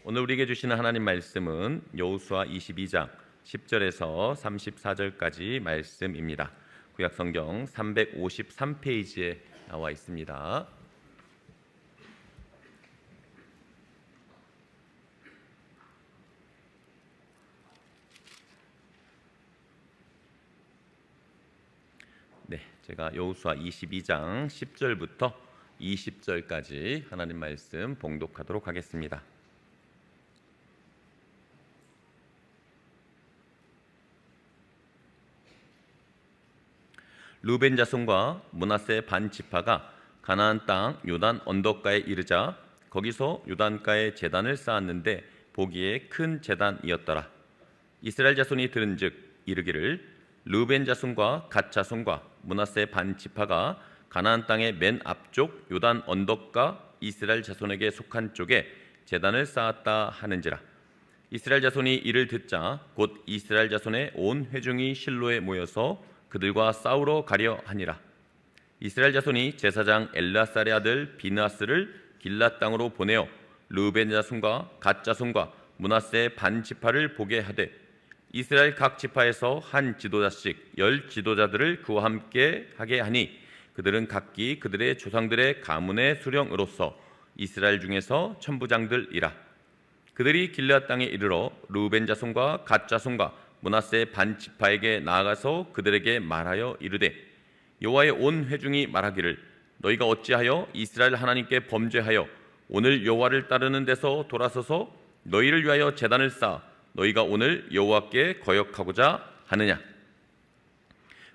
오늘 우리에게 주시는 하나님 말씀은 여호수아 22장 10절에서 34절까지 말씀입니다. 구약성경 353페이지에 나와 있습니다. 네, 제가 여호수아 22장 10절부터 20절까지 하나님 말씀 봉독하도록 하겠습니다. 르벤 자손과 므낫세 반 지파가 가나안 땅 요단 언덕가에 이르자 거기서 요단가에 제단을 쌓았는데 보기에 큰 제단이었더라. 이스라엘 자손이 들은즉 이르기를 르벤 자손과 갓 자손과 므낫세 반 지파가 가나안 땅의 맨 앞쪽 요단 언덕가 이스라엘 자손에게 속한 쪽에 제단을 쌓았다 하는지라. 이스라엘 자손이 이를 듣자 곧 이스라엘 자손의 온 회중이 실로에 모여서 그들과 싸우러 가려 하니라. 이스라엘 자손이 제사장 엘라살의 아들 비느하스를 길랏 땅으로 보내어 르벤 자손과 갓 자손과 므낫세 반 지파를 보게 하되 이스라엘 각 지파에서 한 지도자씩 10 지도자들을 그와 함께 하게 하니 그들은 각기 그들의 조상들의 가문의 수령으로서 이스라엘 중에서 천부장들이라. 그들이 길앗 땅에 이르러 르벤 자손과 갓 자손과 므낫세 반 지파에게 나아가서 그들에게 말하여 이르되 여호와의 온 회중이 말하기를 너희가 어찌하여 이스라엘 하나님께 범죄하여 오늘 여호와를 따르는 데서 돌아서서 너희를 위하여 제단을 쌓아 너희가 오늘 여호와께 거역하고자 하느냐.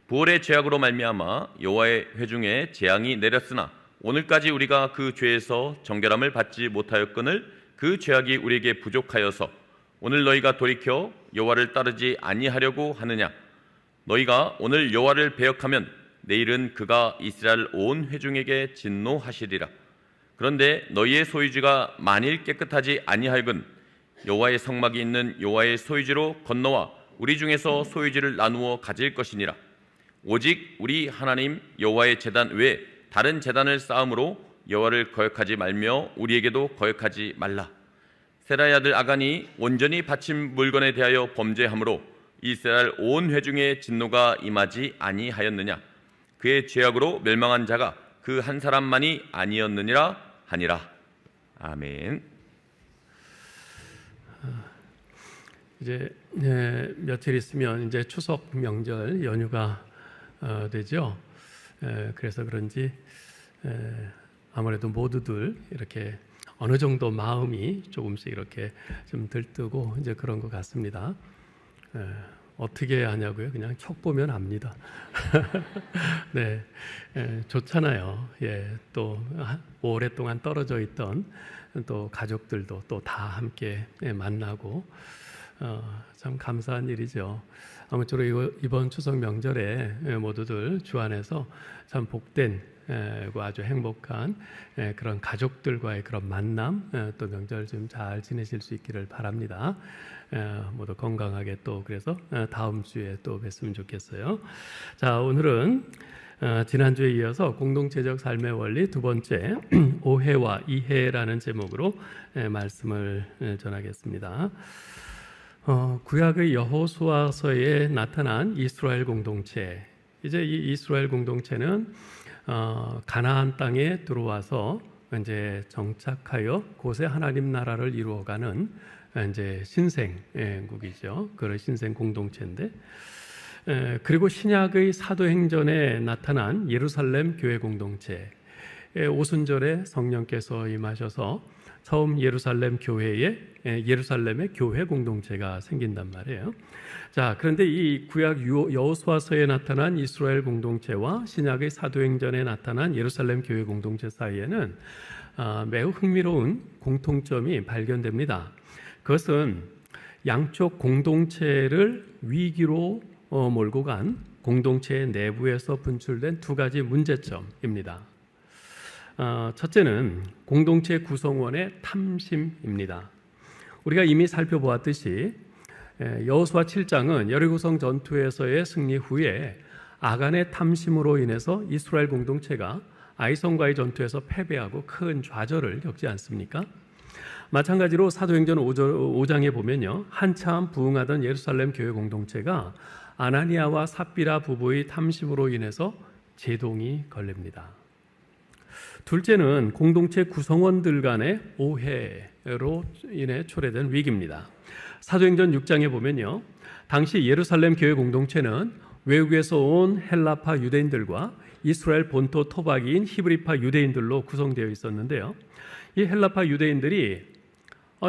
부월의 죄악으로 말미암아 여호와의 회중에 재앙이 내렸으나 오늘까지 우리가 그 죄에서 정결함을 받지 못하였거늘 그 죄악이 우리에게 부족하여서 오늘 너희가 돌이켜 여호와를 따르지 아니하려고 하느냐. 너희가 오늘 여호와를 배역하면 내일은 그가 이스라엘 온 회중에게 진노하시리라. 그런데 너희의 소유지가 만일 깨끗하지 아니하여건 여호와의 성막이 있는 여호와의 소유지로 건너와 우리 중에서 소유지를 나누어 가질 것이니라. 오직 우리 하나님 여호와의 제단 외에 다른 제단을 쌓음으로 여호와를 거역하지 말며 우리에게도 거역하지 말라. 세라의 아들 아간이 온전히 바친 물건에 대하여 범죄함으로 이스라엘 온 회중의 진노가 임하지 아니하였느냐. 그의 죄악으로 멸망한 자가 그 한 사람만이 아니었느니라 하니라. 아멘. 이제 며칠 있으면 이제 추석 명절 연휴가 되죠. 그래서 그런지 아무래도 모두들 이렇게 어느 정도 마음이 조금씩 이렇게 좀 들뜨고 이제 그런 것 같습니다. 어떻게 하냐고요? 그냥 촉 보면 압니다. 네, 좋잖아요. 예, 또 오랫동안 떨어져 있던 또 가족들도 또 다 함께 만나고 참 감사한 일이죠. 아무쪼록 이번 추석 명절에 모두들 주 안에서 참 복된 아주 행복한 그런 가족들과의 그런 만남 또 명절 좀 잘 지내실 수 있기를 바랍니다. 모두 건강하게 또 그래서 다음 주에 또 뵀으면 좋겠어요. 자, 오늘은 지난주에 이어서 공동체적 삶의 원리 두 번째 오해와 이해라는 제목으로 말씀을 전하겠습니다. 구약의 여호수아서에 나타난 이스라엘 공동체, 이제 이 이스라엘 공동체는 가나안 땅에 들어와서 이제 정착하여 곳에 하나님 나라를 이루어가는 이제 신생국이죠. 그런 신생 공동체인데, 그리고 신약의 사도행전에 나타난 예루살렘 교회 공동체, 오순절에 성령께서 임하셔서 처음 예루살렘 교회에 예루살렘의 교회 공동체가 생긴단 말이에요. 자, 그런데 이 구약 여호수아서에 나타난 이스라엘 공동체와 신약의 사도행전에 나타난 예루살렘 교회 공동체 사이에는 매우 흥미로운 공통점이 발견됩니다. 그것은 양쪽 공동체를 위기로 몰고 간 공동체의 내부에서 분출된 두 가지 문제점입니다. 첫째는 공동체 구성원의 탐심입니다. 우리가 이미 살펴보았듯이 여호수아 7장은 여리고성 전투에서의 승리 후에 아간의 탐심으로 인해서 이스라엘 공동체가 아이성과의 전투에서 패배하고 큰 좌절을 겪지 않습니까? 마찬가지로 사도행전 5장에 보면요, 한참 부흥하던 예루살렘 교회 공동체가 아나니아와 삽비라 부부의 탐심으로 인해서 제동이 걸립니다. 둘째는 공동체 구성원들 간의 오해로 인해 초래된 위기입니다. 사도행전 6장에 보면요, 당시 예루살렘 교회 공동체는 외국에서 온 헬라파 유대인들과 이스라엘 본토 토박이인 히브리파 유대인들로 구성되어 있었는데요, 이 헬라파 유대인들이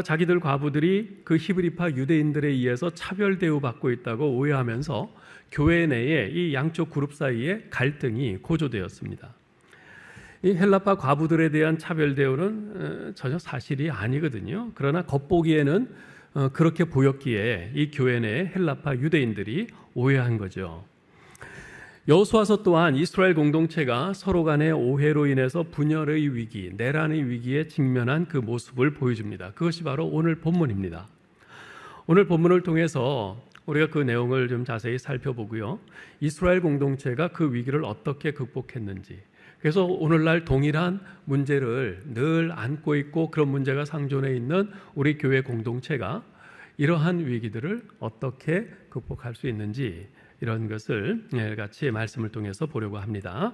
자기들 과부들이 그 히브리파 유대인들에 의해서 차별 대우받고 있다고 오해하면서 교회 내에 이 양쪽 그룹 사이에 갈등이 고조되었습니다. 이 헬라파 과부들에 대한 차별 대우는 전혀 사실이 아니거든요. 그러나 겉보기에는 그렇게 보였기에 이 교회 내에 헬라파 유대인들이 오해한 거죠. 여호수아서 또한 이스라엘 공동체가 서로 간의 오해로 인해서 분열의 위기, 내란의 위기에 직면한 그 모습을 보여줍니다. 그것이 바로 오늘 본문입니다. 오늘 본문을 통해서 우리가 그 내용을 좀 자세히 살펴보고요, 이스라엘 공동체가 그 위기를 어떻게 극복했는지, 그래서 오늘날 동일한 문제를 늘 안고 있고 그런 문제가 상존해 있는 우리 교회 공동체가 이러한 위기들을 어떻게 극복할 수 있는지, 이런 것을 같이 말씀을 통해서 보려고 합니다.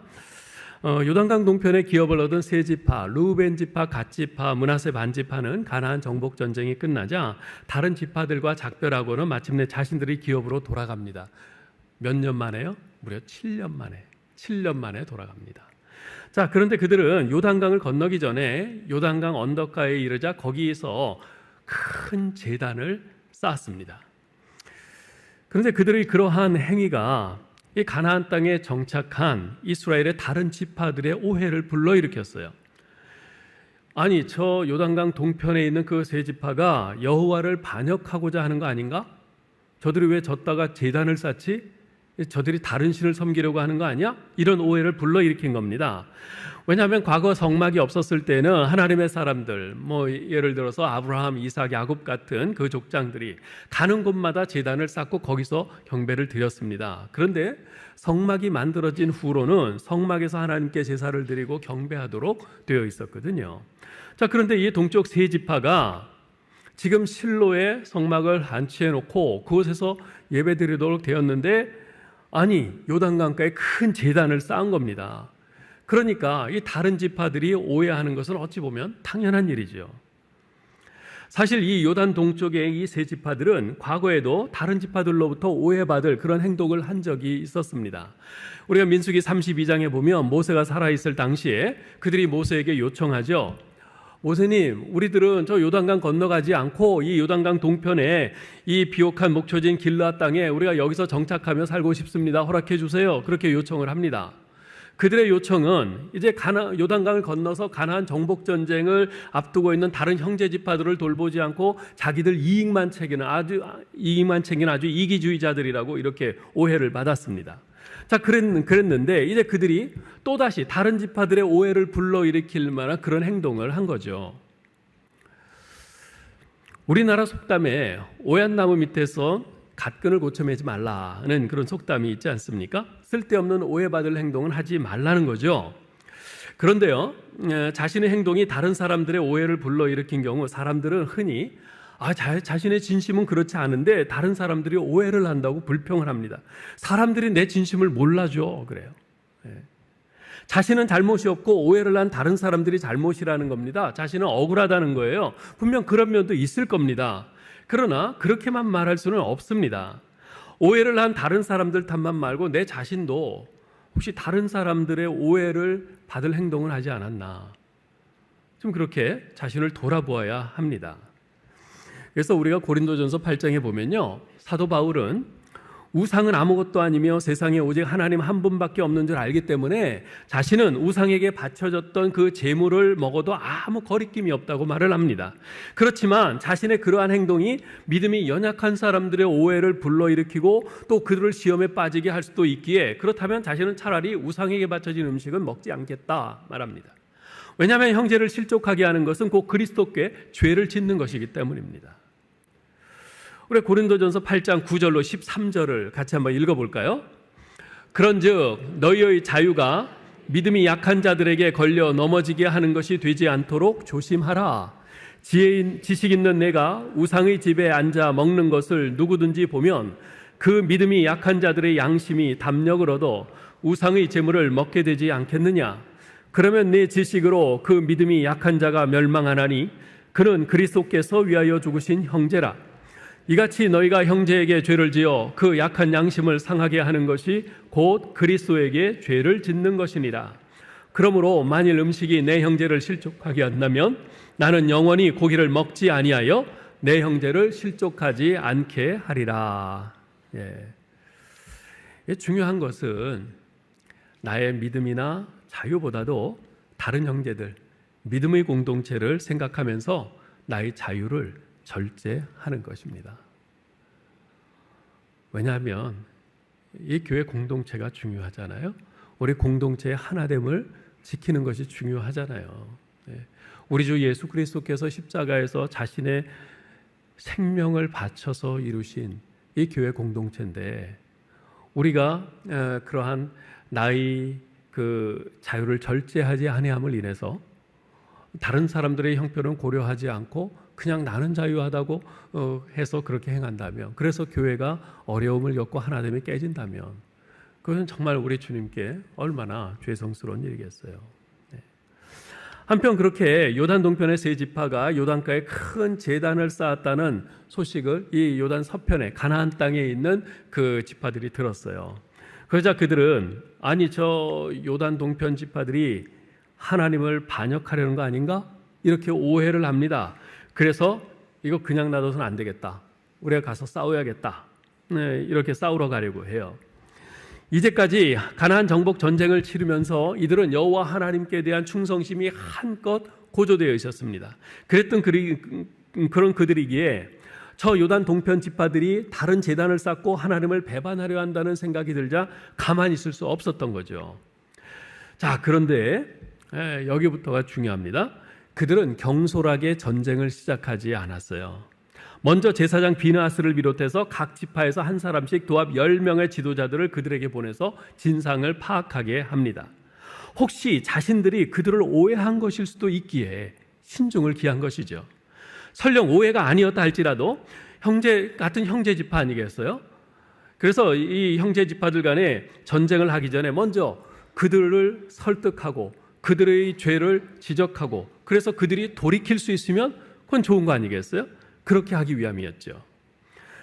요단강 동편에 기업을 얻은 세 지파, 르우벤 지파, 갓 지파, 므낫세 반 지파는 가나안 정복 전쟁이 끝나자 다른 지파들과 작별하고는 마침내 자신들이 기업으로 돌아갑니다. 몇 년 만에요? 무려 7년 만에 돌아갑니다. 자, 그런데 그들은 요단강을 건너기 전에 요단강 언덕가에 이르자 거기에서 큰 제단을 쌓았습니다. 그런데 그들의 그러한 행위가 이 가나안 땅에 정착한 이스라엘의 다른 지파들의 오해를 불러일으켰어요. 아니, 저 요단강 동편에 있는 그 세 지파가 여호와를 반역하고자 하는 거 아닌가? 저들이 왜 졌다가 제단을 쌓지? 저들이 다른 신을 섬기려고 하는 거 아니야? 이런 오해를 불러일으킨 겁니다. 왜냐하면 과거 성막이 없었을 때는 하나님의 사람들, 예를 들어서 아브라함, 이삭, 야곱 같은 그 족장들이 가는 곳마다 제단을 쌓고 거기서 경배를 드렸습니다. 그런데 성막이 만들어진 후로는 성막에서 하나님께 제사를 드리고 경배하도록 되어 있었거든요. 자, 그런데 이 동쪽 세 지파가 지금 실로에 성막을 안치해 놓고 그곳에서 예배드리도록 되었는데, 아니, 요단강가에 큰 제단을 쌓은 겁니다. 그러니까 이 다른 지파들이 오해하는 것은 어찌 보면 당연한 일이죠. 사실 이 요단 동쪽의 이 세 지파들은 과거에도 다른 지파들로부터 오해받을 그런 행동을 한 적이 있었습니다. 우리가 민수기 32장에 보면 모세가 살아있을 당시에 그들이 모세에게 요청하죠. 모세님, 우리들은 저 요단강 건너가지 않고 이 요단강 동편에 이 비옥한 목초진 길르앗 땅에 우리가 여기서 정착하며 살고 싶습니다. 허락해 주세요. 그렇게 요청을 합니다. 그들의 요청은 이제 요단강을 건너서 가나안 정복 전쟁을 앞두고 있는 다른 형제 지파들을 돌보지 않고 자기들 이익만 챙기는 아주 이기주의자들이라고 이렇게 오해를 받았습니다. 자, 그랬는데 이제 그들이 또다시 다른 지파들의 오해를 불러일으킬 만한 그런 행동을 한 거죠. 우리나라 속담에 오얏 나무 밑에서 갓끈을 고쳐매지 말라는 그런 속담이 있지 않습니까? 쓸데없는 오해받을 행동은 하지 말라는 거죠. 그런데요, 자신의 행동이 다른 사람들의 오해를 불러일으킨 경우 사람들은 흔히 자신의 진심은 그렇지 않은데 다른 사람들이 오해를 한다고 불평을 합니다. 사람들이 내 진심을 몰라줘, 그래요. 자신은 잘못이 없고 오해를 한 다른 사람들이 잘못이라는 겁니다. 자신은 억울하다는 거예요. 분명 그런 면도 있을 겁니다. 그러나 그렇게만 말할 수는 없습니다. 오해를 한 다른 사람들 탓만 말고 내 자신도 혹시 다른 사람들의 오해를 받을 행동을 하지 않았나, 좀 그렇게 자신을 돌아보아야 합니다. 그래서 우리가 고린도전서 8장에 보면요, 사도 바울은 우상은 아무것도 아니며 세상에 오직 하나님 한 분밖에 없는 줄 알기 때문에 자신은 우상에게 바쳐졌던 그 재물을 먹어도 아무 거리낌이 없다고 말을 합니다. 그렇지만 자신의 그러한 행동이 믿음이 연약한 사람들의 오해를 불러일으키고 또 그들을 시험에 빠지게 할 수도 있기에, 그렇다면 자신은 차라리 우상에게 바쳐진 음식은 먹지 않겠다 말합니다. 왜냐하면 형제를 실족하게 하는 것은 곧 그리스도께 죄를 짓는 것이기 때문입니다. 우리 고린도전서 8장 9절로 13절을 같이 한번 읽어볼까요? 그런즉 너희의 자유가 믿음이 약한 자들에게 걸려 넘어지게 하는 것이 되지 않도록 조심하라. 지식 있는 내가 우상의 집에 앉아 먹는 것을 누구든지 보면 그 믿음이 약한 자들의 양심이 담력을 얻어 우상의 재물을 먹게 되지 않겠느냐? 그러면 내 지식으로 그 믿음이 약한 자가 멸망하나니 그는 그리스도께서 위하여 죽으신 형제라. 이같이 너희가 형제에게 죄를 지어 그 약한 양심을 상하게 하는 것이 곧 그리스도에게 죄를 짓는 것이니라. 그러므로 만일 음식이 내 형제를 실족하게 한다면 나는 영원히 고기를 먹지 아니하여 내 형제를 실족하지 않게 하리라. 중요한 것은 나의 믿음이나 자유보다도 다른 형제들, 믿음의 공동체를 생각하면서 나의 자유를 절제하는 것입니다. 왜냐하면 이 교회 공동체가 중요하잖아요. 우리 공동체의 하나됨을 지키는 것이 중요하잖아요. 우리 주 예수 그리스도께서 십자가에서 자신의 생명을 바쳐서 이루신 이 교회 공동체인데 우리가 그러한 나의 그 자유를 절제하지 아니함을 인해서 다른 사람들의 형편은 고려하지 않고 그냥 나는 자유하다고 해서 그렇게 행한다면, 그래서 교회가 어려움을 겪고 하나됨이 깨진다면 그것은 정말 우리 주님께 얼마나 죄송스러운 일이겠어요. 한편 그렇게 요단 동편의 세 지파가 요단가에 큰 제단을 쌓았다는 소식을 이 요단 서편의 가나안 땅에 있는 그 지파들이 들었어요. 그러자 그들은 아니 저 요단 동편 지파들이 하나님을 반역하려는 거 아닌가? 이렇게 오해를 합니다. 그래서 이거 그냥 놔둬서는 안 되겠다. 우리가 가서 싸워야겠다. 이렇게 싸우러 가려고 해요. 이제까지 가나안 정복 전쟁을 치르면서 이들은 여호와 하나님께 대한 충성심이 한껏 고조되어 있었습니다. 그랬던 그런 그들이기에 저 요단 동편 지파들이 다른 제단을 쌓고 하나님을 배반하려 한다는 생각이 들자 가만히 있을 수 없었던 거죠. 자, 그런데 여기부터가 중요합니다. 그들은 경솔하게 전쟁을 시작하지 않았어요. 먼저 제사장 비느하스를 비롯해서 각 지파에서 한 사람씩 도합 10명의 지도자들을 그들에게 보내서 진상을 파악하게 합니다. 혹시 자신들이 그들을 오해한 것일 수도 있기에 신중을 기한 것이죠. 설령 오해가 아니었다 할지라도 같은 형제 지파 아니겠어요? 그래서 이 형제 지파들 간에 전쟁을 하기 전에 먼저 그들을 설득하고 그들의 죄를 지적하고 그래서 그들이 돌이킬 수 있으면 그건 좋은 거 아니겠어요? 그렇게 하기 위함이었죠.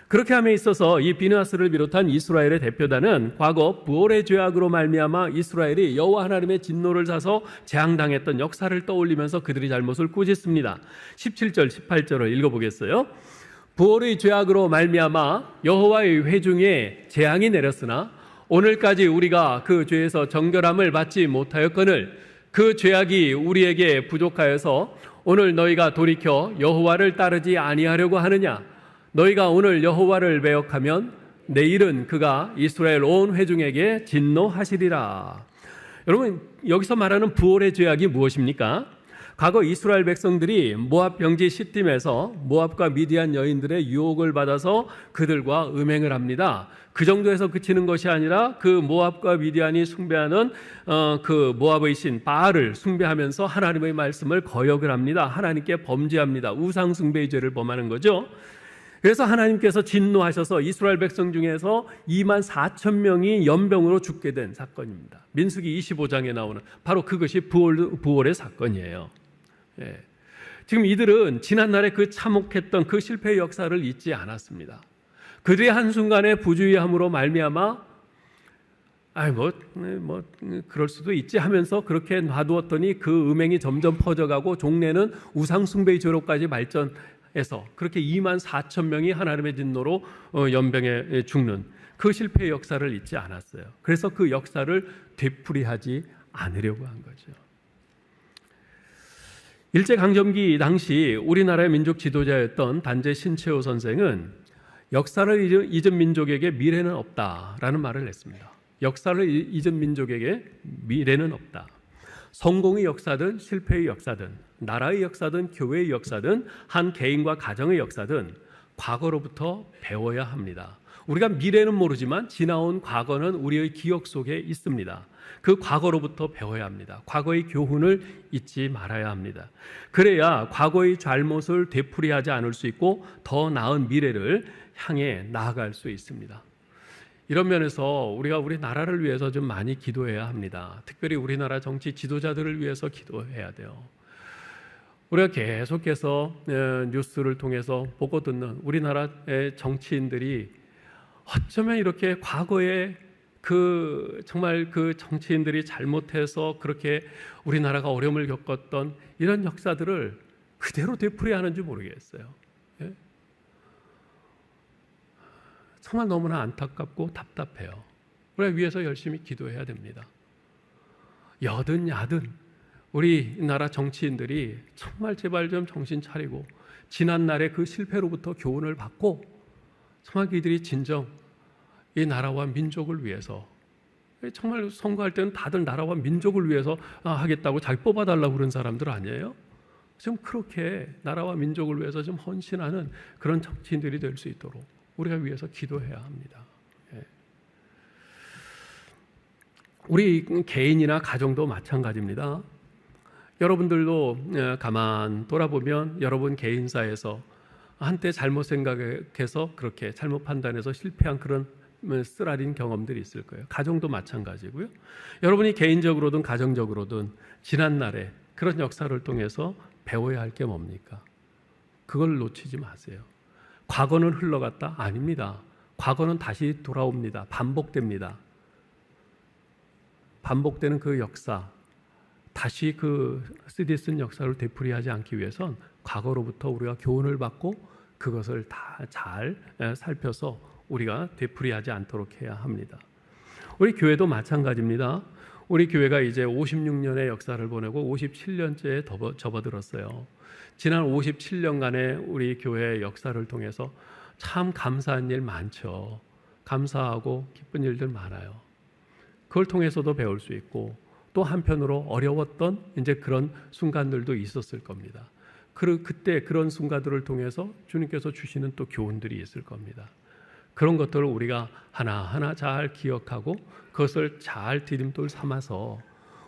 그렇게 함에 있어서 이 비느하스를 비롯한 이스라엘의 대표단은 과거 부올의 죄악으로 말미암아 이스라엘이 여호와 하나님의 진노를 사서 재앙당했던 역사를 떠올리면서 그들이 잘못을 꾸짖습니다. 17절, 18절을 읽어보겠어요. 부올의 죄악으로 말미암아 여호와의 회중에 재앙이 내렸으나 오늘까지 우리가 그 죄에서 정결함을 받지 못하였거늘 그 죄악이 우리에게 부족하여서 오늘 너희가 돌이켜 여호와를 따르지 아니하려고 하느냐? 너희가 오늘 여호와를 배역하면 내일은 그가 이스라엘 온 회중에게 진노하시리라. 여러분, 여기서 말하는 부올의 죄악이 무엇입니까? 과거 이스라엘 백성들이 모압 병지 시딤에서 모압과 미디안 여인들의 유혹을 받아서 그들과 음행을 합니다. 그 정도에서 그치는 것이 아니라 그 모압과 미디안이 숭배하는 그 모압의 신 바알을 숭배하면서 하나님의 말씀을 거역을 합니다. 하나님께 범죄합니다. 우상 숭배의 죄를 범하는 거죠. 그래서 하나님께서 진노하셔서 이스라엘 백성 중에서 2만 4천 명이 연병으로 죽게 된 사건입니다. 민수기 25장에 나오는 바로 그것이 부올의 사건이에요. 지금 이들은 지난날에 그 참혹했던 그 실패의 역사를 잊지 않았습니다. 그들의 한순간의 부주의함으로 말미암아 그럴 수도 있지 하면서 그렇게 놔두었더니 그 음행이 점점 퍼져가고 종래는 우상숭배의 죄로까지 발전해서 그렇게 2만 4천 명이 하나님의 진노로 연병에 죽는 그 실패의 역사를 잊지 않았어요. 그래서 그 역사를 되풀이하지 않으려고 한 거죠. 일제강점기 당시 우리나라의 민족 지도자였던 단재 신채호 선생은 역사를 잊은 민족에게 미래는 없다라는 말을 했습니다. 역사를 잊은 민족에게 미래는 없다. 성공의 역사든 실패의 역사든 나라의 역사든 교회의 역사든 한 개인과 가정의 역사든 과거로부터 배워야 합니다. 우리가 미래는 모르지만 지나온 과거는 우리의 기억 속에 있습니다. 그 과거로부터 배워야 합니다. 과거의 교훈을 잊지 말아야 합니다. 그래야 과거의 잘못을 되풀이하지 않을 수 있고 더 나은 미래를 향해 나아갈 수 있습니다. 이런 면에서 우리가 우리 나라를 위해서 좀 많이 기도해야 합니다. 특별히 우리나라 정치 지도자들을 위해서 기도해야 돼요. 우리가 계속해서 뉴스를 통해서 보고 듣는 우리나라의 정치인들이 어쩌면 이렇게 과거에 정말 그 정치인들이 잘못해서 그렇게 우리나라가 어려움을 겪었던 이런 역사들을 그대로 되풀이하는지 모르겠어요. 예? 정말 너무나 안타깝고 답답해요. 우리가 위해서 열심히 기도해야 됩니다. 여든 야든 우리나라 정치인들이 정말 제발 좀 정신 차리고 지난날의 그 실패로부터 교훈을 받고 정말 그들이 진정 이 나라와 민족을 위해서, 정말 선거할 때는 다들 나라와 민족을 위해서 하겠다고 자기 뽑아달라고 그런 사람들 아니에요? 좀 그렇게 나라와 민족을 위해서 좀 헌신하는 그런 정치인들이 될 수 있도록 우리가 위해서 기도해야 합니다. 예. 우리 개인이나 가정도 마찬가지입니다. 여러분들도 가만 돌아보면 여러분 개인사에서 한때 잘못 생각해서 그렇게 잘못 판단해서 실패한 그런 쓰라린 경험들이 있을 거예요. 가정도 마찬가지고요. 여러분이 개인적으로든 가정적으로든 지난날에 그런 역사를 통해서 배워야 할 게 뭡니까? 그걸 놓치지 마세요. 과거는 흘러갔다? 아닙니다. 과거는 다시 돌아옵니다. 반복됩니다. 반복되는 그 역사, 다시 그 쓰디쓴 역사를 되풀이하지 않기 위해선 과거로부터 우리가 교훈을 받고 그것을 다 잘 살펴서 우리가 되풀이하지 않도록 해야 합니다. 우리 교회도 마찬가지입니다. 우리 교회가 이제 56년의 역사를 보내고 57년째에 접어들었어요. 지난 57년간의 우리 교회의 역사를 통해서 참 감사한 일 많죠. 감사하고 기쁜 일들 많아요. 그걸 통해서도 배울 수 있고 또 한편으로 어려웠던 이제 그런 순간들도 있었을 겁니다. 그때 그런 순간들을 통해서 주님께서 주시는 또 교훈들이 있을 겁니다. 그런 것들을 우리가 하나하나 잘 기억하고 그것을 잘 디딤돌 삼아서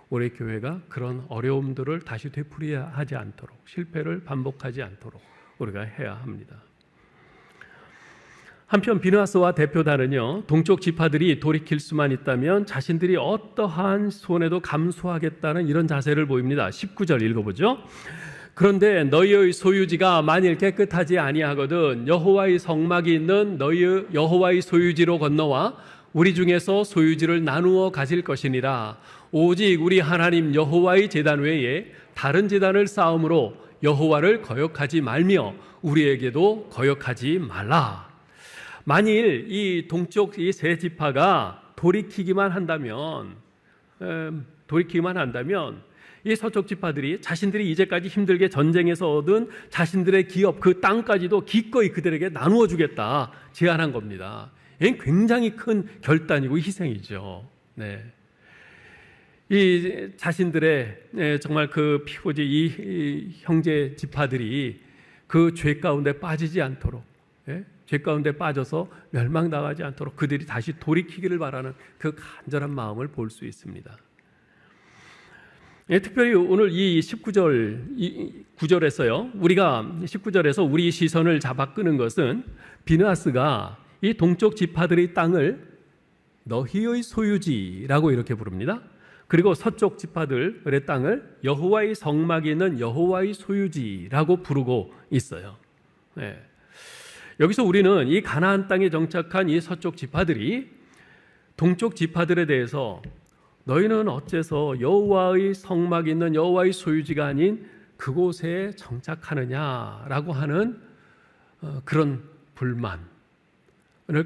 우리 교회가 그런 어려움들을 다시 되풀이하지 않도록, 실패를 반복하지 않도록 우리가 해야 합니다. 한편 비느하스와 대표단은요, 동쪽 지파들이 돌이킬 수만 있다면 자신들이 어떠한 손해도 감수하겠다는 이런 자세를 보입니다. 19절 읽어보죠. 그런데 너희의 소유지가 만일 깨끗하지 아니하거든 여호와의 성막이 있는 너희 여호와의 소유지로 건너와 우리 중에서 소유지를 나누어 가질 것이니라. 오직 우리 하나님 여호와의 제단 외에 다른 제단을 쌓음으로 여호와를 거역하지 말며 우리에게도 거역하지 말라. 만일 이 동쪽 이 세 지파가 돌이키기만 한다면 이 서쪽 지파들이 자신들이 이제까지 힘들게 전쟁에서 얻은 자신들의 기업 그 땅까지도 기꺼이 그들에게 나누어 주겠다 제안한 겁니다. 이건 굉장히 큰 결단이고 희생이죠. 네. 이 자신들의 정말 그 피고지 이 형제 지파들이 그 죄 가운데 빠지지 않도록, 죄 가운데 빠져서 멸망당하지 않도록 그들이 다시 돌이키기를 바라는 그 간절한 마음을 볼 수 있습니다. 특별히 오늘 이 19절 9절에서요. 우리가 19절에서 우리 시선을 잡아 끄는 것은 비느하스가 이 동쪽 지파들의 땅을 너희의 소유지라고 이렇게 부릅니다. 그리고 서쪽 지파들의 땅을 여호와의 성막이 있는 여호와의 소유지라고 부르고 있어요. 네. 여기서 우리는 이 가나안 땅에 정착한 이 서쪽 지파들이 동쪽 지파들에 대해서 너희는 어째서 여호와의 성막이 있는 여호와의 소유지가 아닌 그곳에 정착하느냐라고 하는 그런 불만을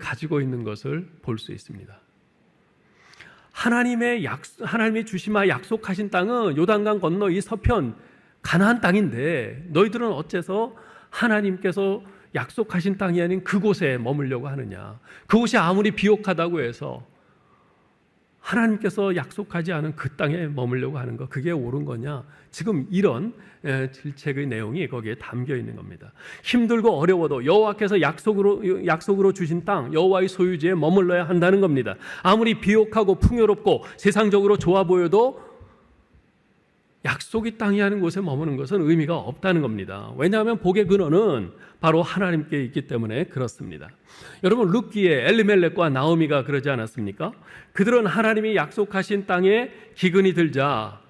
가지고 있는 것을 볼 수 있습니다. 하나님이 주시마 약속하신 땅은 요단강 건너 이 서편 가나안 땅인데 너희들은 어째서 하나님께서 약속하신 땅이 아닌 그곳에 머물려고 하느냐. 그곳이 아무리 비옥하다고 해서 하나님께서 약속하지 않은 그 땅에 머물려고 하는 거, 그게 옳은 거냐? 지금 이런 질책의 내용이 거기에 담겨 있는 겁니다. 힘들고 어려워도 여호와께서 약속으로 주신 땅, 여호와의 소유지에 머물러야 한다는 겁니다. 아무리 비옥하고 풍요롭고 세상적으로 좋아 보여도 약속의 땅이 하는 곳에 머무는 것은 의미가 없다는 겁니다. 왜냐하면 복의 근원은 바로 하나님께 있기 때문에 그렇습니다. 여러분, 룻기에 엘리멜렉과 나오미가 그러지 않았습니까? 그들은 하나님이 약속하신 땅에 기근이 들자,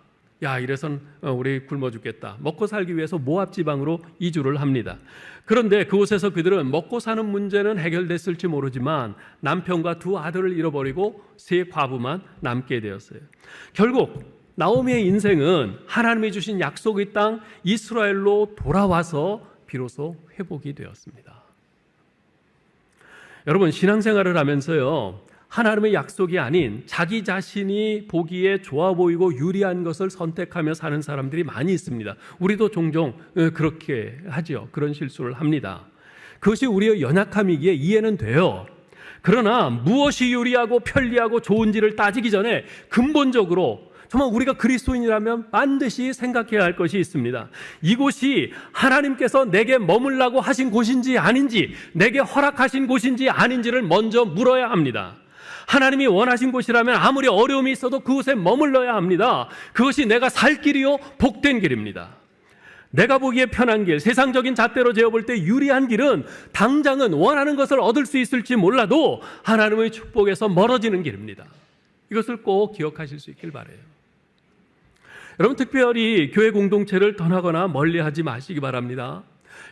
야, 이래선 우리 굶어 죽겠다, 먹고 살기 위해서 모압 지방으로 이주를 합니다. 그런데 그곳에서 그들은 먹고 사는 문제는 해결됐을지 모르지만 남편과 두 아들을 잃어버리고 세 과부만 남게 되었어요. 결국 나오미의 인생은 하나님이 주신 약속의 땅 이스라엘로 돌아와서 비로소 회복이 되었습니다. 여러분, 신앙생활을 하면서요, 하나님의 약속이 아닌 자기 자신이 보기에 좋아 보이고 유리한 것을 선택하며 사는 사람들이 많이 있습니다. 우리도 종종 그렇게 하죠. 그런 실수를 합니다. 그것이 우리의 연약함이기에 이해는 돼요. 그러나 무엇이 유리하고 편리하고 좋은지를 따지기 전에 근본적으로 정말 우리가 그리스도인이라면 반드시 생각해야 할 것이 있습니다. 이곳이 하나님께서 내게 머물라고 하신 곳인지 아닌지, 내게 허락하신 곳인지 아닌지를 먼저 물어야 합니다. 하나님이 원하신 곳이라면 아무리 어려움이 있어도 그곳에 머물러야 합니다. 그것이 내가 살 길이요 복된 길입니다. 내가 보기에 편한 길, 세상적인 잣대로 재어볼 때 유리한 길은 당장은 원하는 것을 얻을 수 있을지 몰라도 하나님의 축복에서 멀어지는 길입니다. 이것을 꼭 기억하실 수 있길 바라요. 여러분, 특별히 교회 공동체를 떠나거나 멀리하지 마시기 바랍니다.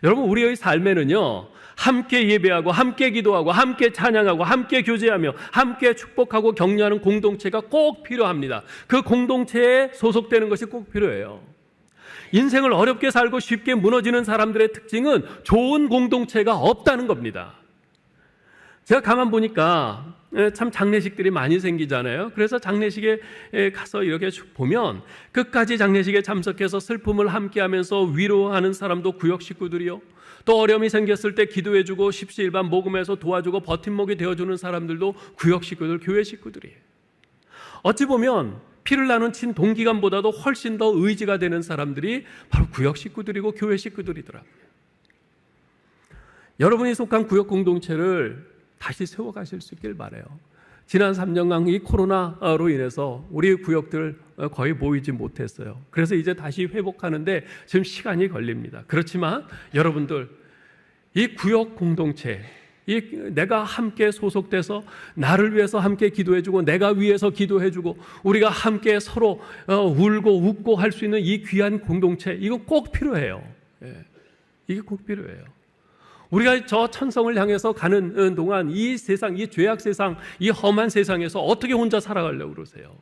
여러분, 우리의 삶에는요, 함께 예배하고 함께 기도하고 함께 찬양하고 함께 교제하며 함께 축복하고 격려하는 공동체가 꼭 필요합니다. 그 공동체에 소속되는 것이 꼭 필요해요. 인생을 어렵게 살고 쉽게 무너지는 사람들의 특징은 좋은 공동체가 없다는 겁니다. 제가 가만 보니까 참 장례식들이 많이 생기잖아요. 그래서 장례식에 가서 이렇게 보면 끝까지 장례식에 참석해서 슬픔을 함께하면서 위로하는 사람도 구역 식구들이요, 또 어려움이 생겼을 때 기도해주고 십시일반 모금해서 도와주고 버팀목이 되어주는 사람들도 구역 식구들, 교회 식구들이에요. 어찌 보면 피를 나눈 친동기간보다도 훨씬 더 의지가 되는 사람들이 바로 구역 식구들이고 교회 식구들이더라고요. 여러분이 속한 구역 공동체를 다시 세워가실 수 있길 바라요. 지난 3년간 이 코로나로 인해서 우리 구역들 거의 모이지 못했어요. 그래서 이제 다시 회복하는데 지금 시간이 걸립니다. 그렇지만 여러분들, 이 구역 공동체, 내가 함께 소속돼서 나를 위해서 함께 기도해주고 내가 위해서 기도해주고 우리가 함께 서로 울고 웃고 할 수 있는 이 귀한 공동체, 이거 꼭 필요해요. 이게 꼭 필요해요. 우리가 저 천성을 향해서 가는 동안 이 세상, 이 죄악 세상, 이 험한 세상에서 어떻게 혼자 살아가려고 그러세요?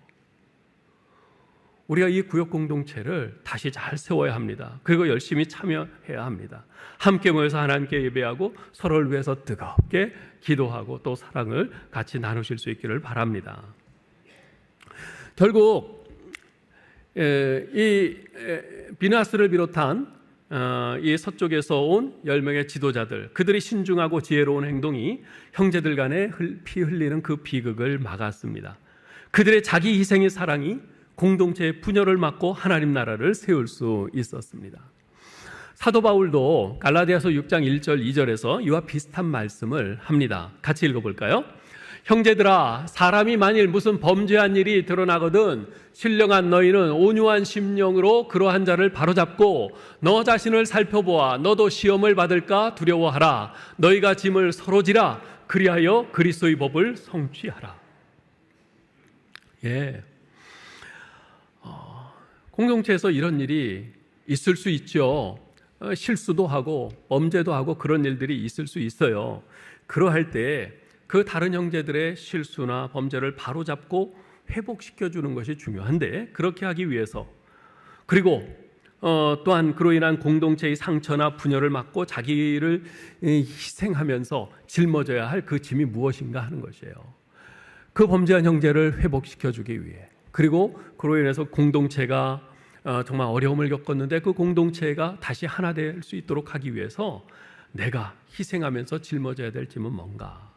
우리가 이 구역 공동체를 다시 잘 세워야 합니다. 그리고 열심히 참여해야 합니다. 함께 모여서 하나님께 예배하고 서로를 위해서 뜨겁게 기도하고 또 사랑을 같이 나누실 수 있기를 바랍니다. 결국 이 비나스를 비롯한 이 서쪽에서 온 10명의 지도자들, 그들이 신중하고 지혜로운 행동이 형제들 간에 피 흘리는 그 비극을 막았습니다. 그들의 자기 희생의 사랑이 공동체의 분열을 막고 하나님 나라를 세울 수 있었습니다. 사도 바울도 갈라디아서 6장 1절 2절에서 이와 비슷한 말씀을 합니다. 같이 읽어볼까요? 형제들아, 사람이 만일 무슨 범죄한 일이 드러나거든 신령한 너희는 온유한 심령으로 그러한 자를 바로잡고 너 자신을 살펴보아 너도 시험을 받을까 두려워하라. 너희가 짐을 서로 지라. 그리하여 그리스도의 법을 성취하라. 공동체에서 이런 일이 있을 수 있죠. 실수도 하고 범죄도 하고 그런 일들이 있을 수 있어요. 그러할 때 그 다른 형제들의 실수나 범죄를 바로잡고 회복시켜주는 것이 중요한데, 그렇게 하기 위해서, 그리고 또한 그로 인한 공동체의 상처나 분열을 막고 자기를 희생하면서 짊어져야 할 그 짐이 무엇인가 하는 것이에요. 그 범죄한 형제를 회복시켜주기 위해, 그리고 그로 인해서 공동체가 정말 어려움을 겪었는데 그 공동체가 다시 하나 될 수 있도록 하기 위해서 내가 희생하면서 짊어져야 될 짐은 뭔가?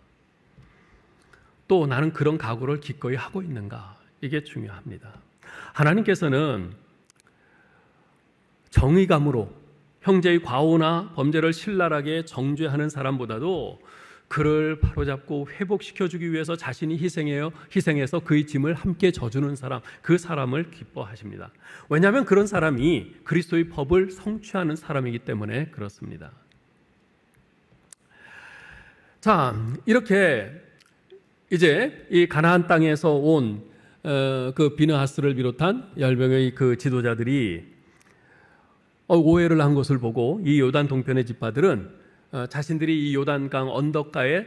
또 나는 그런 각오를 기꺼이 하고 있는가? 이게 중요합니다. 하나님께서는 정의감으로 형제의 과오나 범죄를 신랄하게 정죄하는 사람보다도 그를 바로잡고 회복시켜주기 위해서 자신이 희생해서 그의 짐을 함께 져주는 사람, 그 사람을 기뻐하십니다. 왜냐하면 그런 사람이 그리스도의 법을 성취하는 사람이기 때문에 그렇습니다. 자, 이렇게 이제 이 가나안 땅에서 온 그 비느하스를 비롯한 10명의 그 지도자들이 오해를 한 것을 보고 이 요단 동편의 지파들은 자신들이 이 요단강 언덕가에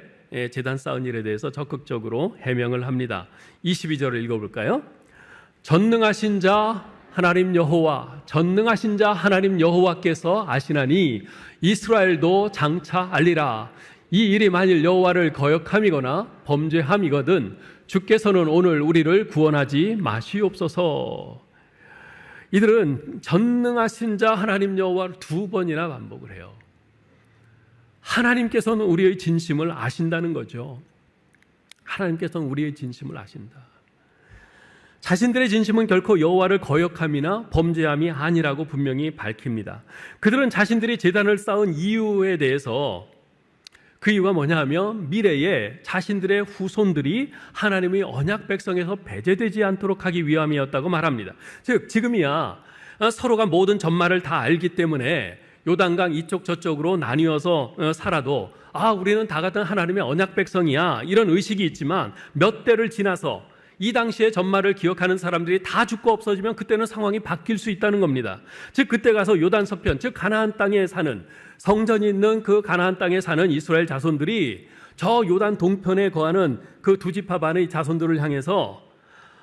제단 쌓은 일에 대해서 적극적으로 해명을 합니다. 22절을 읽어볼까요? 전능하신 자 하나님 여호와, 전능하신 자 하나님 여호와께서 아시나니 이스라엘도 장차 알리라. 이 일이 만일 여호와를 거역함이거나 범죄함이거든 주께서는 오늘 우리를 구원하지 마시옵소서. 이들은 전능하신 자 하나님 여호와를 2번이나 반복을 해요. 하나님께서는 우리의 진심을 아신다는 거죠. 하나님께서는 우리의 진심을 아신다. 자신들의 진심은 결코 여호와를 거역함이나 범죄함이 아니라고 분명히 밝힙니다. 그들은 자신들이 제단을 쌓은 이유에 대해서 그 이유가 뭐냐 하면 미래에 자신들의 후손들이 하나님의 언약 백성에서 배제되지 않도록 하기 위함이었다고 말합니다. 즉 지금이야 서로가 모든 전말을 다 알기 때문에 요단강 이쪽 저쪽으로 나뉘어서 살아도 우리는 다 같은 하나님의 언약 백성이야 이런 의식이 있지만 몇 대를 지나서 이 당시의 전말을 기억하는 사람들이 다 죽고 없어지면 그때는 상황이 바뀔 수 있다는 겁니다. 즉 그때 가서 요단 서편, 즉 가나안 땅에 사는 성전이 있는 그 가나안 땅에 사는 이스라엘 자손들이 저 요단 동편에 거하는 그 두 지파 반의 자손들을 향해서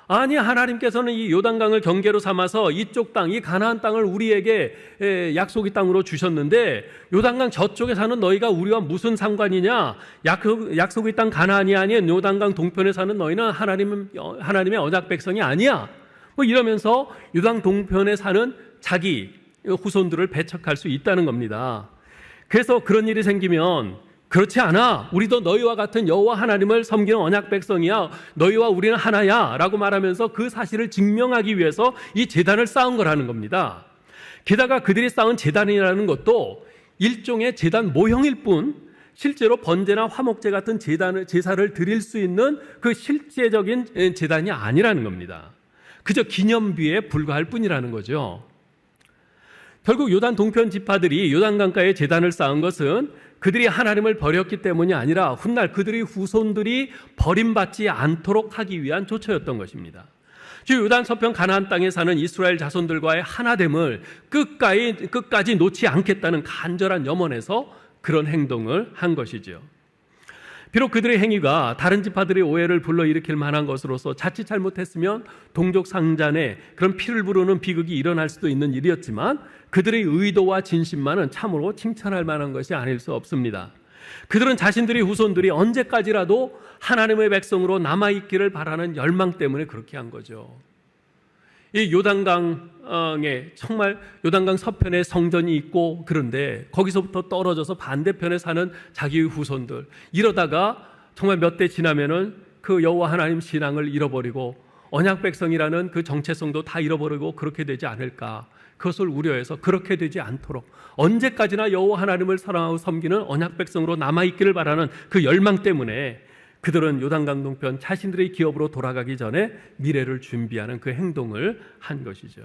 아니 하나님께서는 이 요단강을 경계로 삼아서 이쪽 땅, 이 가나안 땅을 우리에게 약속의 땅으로 주셨는데 요단강 저쪽에 사는 너희가 우리와 무슨 상관이냐? 약속의 땅 가나안이 아닌 요단강 동편에 사는 너희는 하나님의 언약 백성이 아니야. 뭐 이러면서 요단 동편에 사는 자기 후손들을 배척할 수 있다는 겁니다. 그래서 그런 일이 생기면 그렇지 않아. 우리도 너희와 같은 여호와 하나님을 섬기는 언약 백성이야. 너희와 우리는 하나야 라고 말하면서 그 사실을 증명하기 위해서 이 제단을 쌓은 거라는 겁니다. 게다가 그들이 쌓은 제단이라는 것도 일종의 제단 모형일 뿐 실제로 번제나 화목제 같은 제사를 드릴 수 있는 그 실제적인 제단이 아니라는 겁니다. 그저 기념비에 불과할 뿐이라는 거죠. 결국 요단 동편 지파들이 요단강가에 제단을 쌓은 것은 그들이 하나님을 버렸기 때문이 아니라 훗날 그들의 후손들이 버림받지 않도록 하기 위한 조처였던 것입니다. 즉 요단 서편 가나안 땅에 사는 이스라엘 자손들과의 하나됨을 끝까지 놓지 않겠다는 간절한 염원에서 그런 행동을 한 것이죠. 비록 그들의 행위가 다른 지파들의 오해를 불러일으킬 만한 것으로서 자칫 잘못했으면 동족 상잔에 그런 피를 부르는 비극이 일어날 수도 있는 일이었지만 그들의 의도와 진심만은 참으로 칭찬할 만한 것이 아닐 수 없습니다. 그들은 자신들의 후손들이 언제까지라도 하나님의 백성으로 남아있기를 바라는 열망 때문에 그렇게 한 거죠. 이 요단강에 정말 요단강 서편에 성전이 있고 그런데 거기서부터 떨어져서 반대편에 사는 자기의 후손들 이러다가 정말 몇 대 지나면은 그 여호와 하나님 신앙을 잃어버리고 언약 백성이라는 그 정체성도 다 잃어버리고 그렇게 되지 않을까 그것을 우려해서 그렇게 되지 않도록 언제까지나 여호와 하나님을 사랑하고 섬기는 언약 백성으로 남아있기를 바라는 그 열망 때문에 그들은 요단강 동편 자신들의 기업으로 돌아가기 전에 미래를 준비하는 그 행동을 한 것이죠.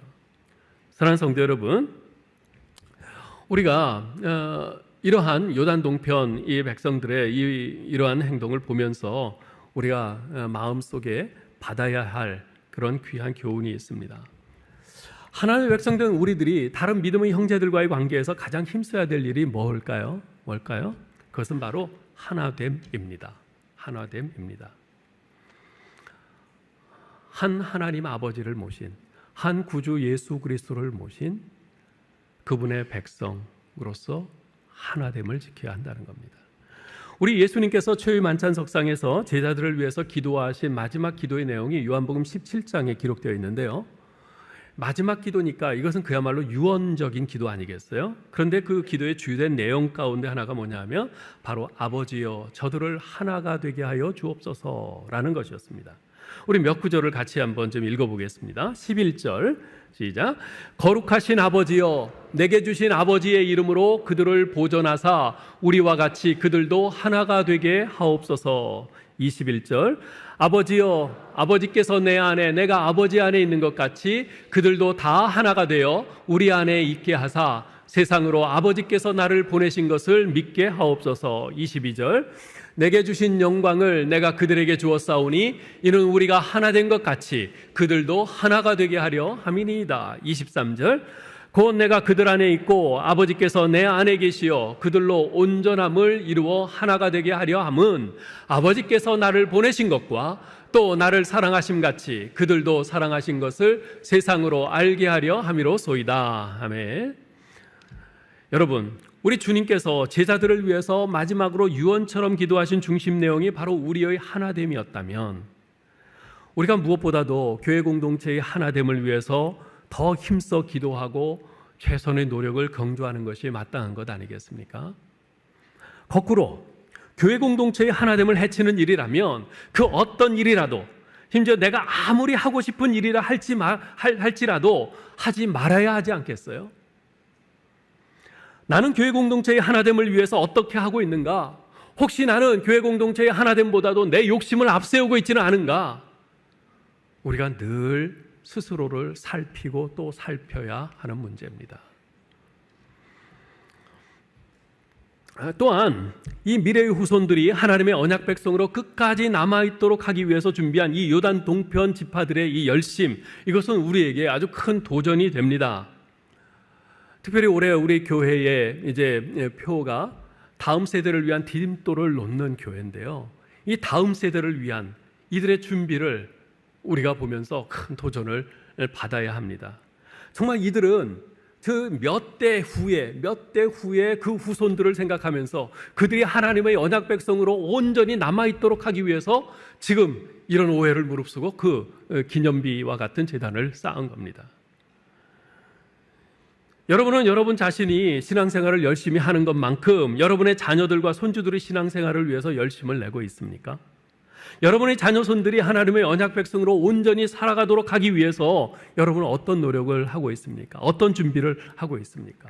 사랑하는 성도 여러분, 우리가 이러한 요단 동편 이 백성들의 이러한 행동을 보면서 우리가 마음속에 받아야 할 그런 귀한 교훈이 있습니다. 하나님의 백성된 우리들이 다른 믿음의 형제들과의 관계에서 가장 힘써야 될 일이 뭘까요? 그것은 바로 하나됨입니다. 한 하나님 아버지를 모신 한 구주 예수 그리스도를 모신 그분의 백성으로서 하나됨을 지켜야 한다는 겁니다. 우리 예수님께서 초유 만찬석상에서 제자들을 위해서 기도하신 마지막 기도의 내용이 요한복음 17장에 기록되어 있는데요. 마지막 기도니까 이것은 그야말로 유언적인 기도 아니겠어요? 그런데 그 기도의 주된 내용 가운데 하나가 뭐냐면 바로 아버지여 저들을 하나가 되게 하여 주옵소서라는 것이었습니다. 우리 몇 구절을 같이 한번 좀 읽어보겠습니다. 11절 시작. 거룩하신 아버지여 내게 주신 아버지의 이름으로 그들을 보존하사 우리와 같이 그들도 하나가 되게 하옵소서. 21절 아버지여 아버지께서 내 안에 내가 아버지 안에 있는 것 같이 그들도 다 하나가 되어 우리 안에 있게 하사 세상으로 아버지께서 나를 보내신 것을 믿게 하옵소서. 22절 내게 주신 영광을 내가 그들에게 주었사오니 이는 우리가 하나 된 것 같이 그들도 하나가 되게 하려 함이니이다. 23절 곧 내가 그들 안에 있고 아버지께서 내 안에 계시어 그들로 온전함을 이루어 하나가 되게 하려 함은 아버지께서 나를 보내신 것과 또 나를 사랑하심 같이 그들도 사랑하신 것을 세상으로 알게 하려 함이로소이다. 아멘. 여러분, 우리 주님께서 제자들을 위해서 마지막으로 유언처럼 기도하신 중심 내용이 바로 우리의 하나됨이었다면 우리가 무엇보다도 교회 공동체의 하나됨을 위해서 더 힘써 기도하고 최선의 노력을 경주하는 것이 마땅한 것 아니겠습니까? 거꾸로 교회 공동체의 하나됨을 해치는 일이라면 그 어떤 일이라도 심지어 내가 아무리 하고 싶은 일이라 할지라도 하지 말아야 하지 않겠어요? 나는 교회 공동체의 하나됨을 위해서 어떻게 하고 있는가? 혹시 나는 교회 공동체의 하나됨보다도 내 욕심을 앞세우고 있지는 않은가? 우리가 늘 스스로를 살피고 또 살펴야 하는 문제입니다. 또한 이 미래의 후손들이 하나님의 언약 백성으로 끝까지 남아있도록 하기 위해서 준비한 이 요단 동편 지파들의 이 열심, 이것은 우리에게 아주 큰 도전이 됩니다. 특별히 올해 우리 교회의 이제 표가 다음 세대를 위한 디딤돌을 놓는 교회인데요. 이 다음 세대를 위한 이들의 준비를 우리가 보면서 큰 도전을 받아야 합니다. 정말 이들은 그 몇 대 후에 그 후손들을 생각하면서 그들이 하나님의 언약 백성으로 온전히 남아있도록 하기 위해서 지금 이런 오해를 무릅쓰고 그 기념비와 같은 제단을 쌓은 겁니다. 여러분은 여러분 자신이 신앙생활을 열심히 하는 것만큼 여러분의 자녀들과 손주들의 신앙생활을 위해서 열심을 내고 있습니까? 여러분의 자녀손들이 하나님의 언약 백성으로 온전히 살아가도록 하기 위해서 여러분은 어떤 노력을 하고 있습니까? 어떤 준비를 하고 있습니까?